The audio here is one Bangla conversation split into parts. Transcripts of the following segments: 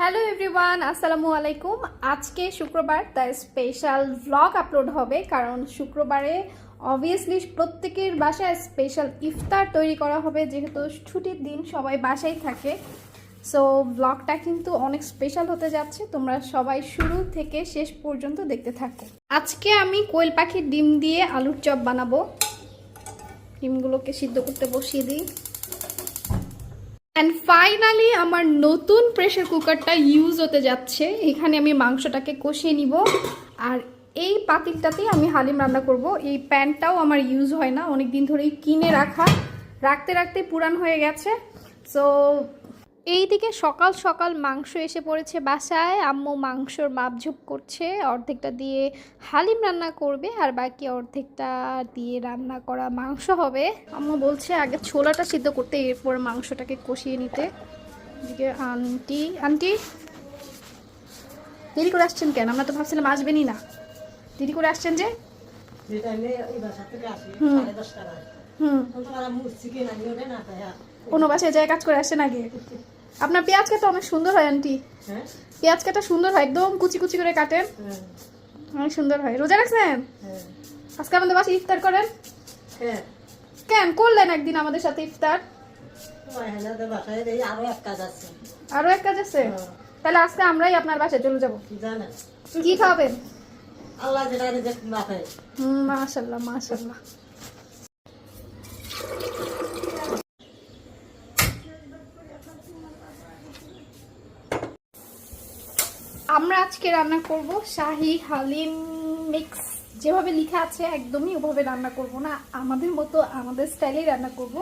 হ্যালো এভরিওয়ান, আসসালামু আলাইকুম। আজকে শুক্রবার, তাই স্পেশাল ভ্লগ আপলোড হবে, কারণ শুক্রবারে অবভিয়াসলি প্রত্যেকের বাসায় স্পেশাল ইফতার তৈরি করা হবে, যেহেতু ছুটির দিন সবাই বাসায় থাকে। সো ভ্লগটা কিন্তু অনেক স্পেশাল হতে যাচ্ছে, তোমরা সবাই শুরু থেকে শেষ পর্যন্ত দেখতে থাকো। আজকে আমি কোয়েল পাখির ডিম দিয়ে আলুর চপ বানাবো। ডিমগুলোকে সিদ্ধ করতে বসিয়ে দিই। অ্যান্ড ফাইনালি আমার নতুন প্রেশার কুকারটা ইউজ হতে যাচ্ছে। এখানে আমি মাংসটাকে কষিয়ে নিব, আর এই পাতিলটাতেই আমি হালিম রান্না করব। এই প্যানটাও আমার ইউজ হয় না, অনেক দিন ধরেই কিনে রাখতে রাখতে পুরান হয়ে গেছে। সো এইদিকে সকাল সকাল মাংস এসে পড়েছে বাসায়। আম্মু মাংসর মাপঝুপ করছে, অর্ধেকটা দিয়ে হালিম রান্না করবে আর বাকি অর্ধেকটা দিয়ে রান্না করা মাংস হবে। আম্মু বলছে আগে ছোলাটা সিদ্ধ করতে, এরপর মাংসটাকে কষিয়ে নিতে। এদিকে আন্টি দেরি করে আসছেন কেন? আমরা তো ভাবছিলাম আসবেনই না, দেরি করে আসছেন যে? কোনো বাসায় যায় কাজ করে আসছেন আগে? আপনার পেঁয়াজ কাটা অনেক সুন্দর হয় আন্টি। পেঁয়াজ কাটা সুন্দর হয়, একদম কুচি কুচি করে কাটেন, অনেক সুন্দর হয়। রোজা রাখছেন? আজকে আমাদের বাসায় ইফতার করেন কেন? করলেন একদিন আমাদের সাথে ইফতার। আরো এক কাজ আছে? তাহলে আজকে আমরাই আপনার বাসায় চলে যাবো। কি খাবেন? মাশাআল্লাহ মাশাআল্লাহ। আমরা আজকে রান্না করব শাহি হালিম মিক্স। যেভাবে লেখা আছে একদমই ওভাবে রান্না করব না, আমাদের মতো আমাদের স্টাইলেই রান্না করব।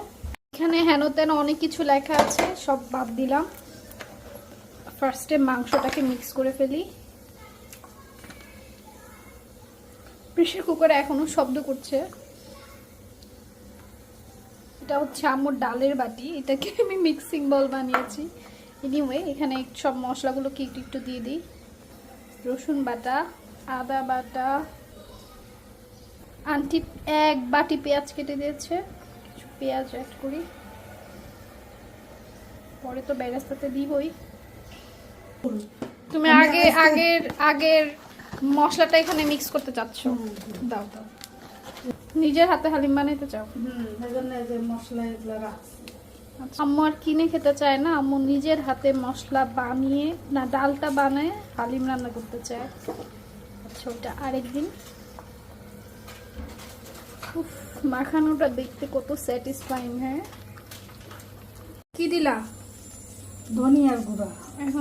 এখানে হেন তেন অনেক কিছু লেখা আছে, সব বাদ দিলাম। ফার্স্টে মাংসটাকে মিক্স করে ফেলি। প্রেসার কুকারে এখনো শব্দ করছে। এটা হচ্ছে আম্মুর ডালের বাটি, এটাকে আমি মিক্সিং বল বানিয়েছি। এনিওয়ে এখানে সব মশলাগুলোকে একটু একটু দিয়ে দিই। রসুন বাটা, আদা বাটা, আন্টি এক বাটি পেঁয়াজ কেটে দিয়েছে, কিছু পেঁয়াজ অ্যাড করি, পরে তো বেরেস্তাতে দিবই। তুমি আগের মশলাটা এখানে মিক্স করতে চাচ্ছ? দাও দাও। নিজের হাতে হালিম বানাইতে চাও? আম্মু আর কিনে খেতে চায় না, আম্মু নিজের হাতে মশলা বানিয়ে না ডালটা বানায় হালিম রান্না করতে চায়। আচ্ছা, ওটা আরেকদিন। মাখানোটা দেখতে কত স্যাটিসফাইং। হ্যাঁ, কি দিলা? ধনিয়ার গুঁড়া। এখন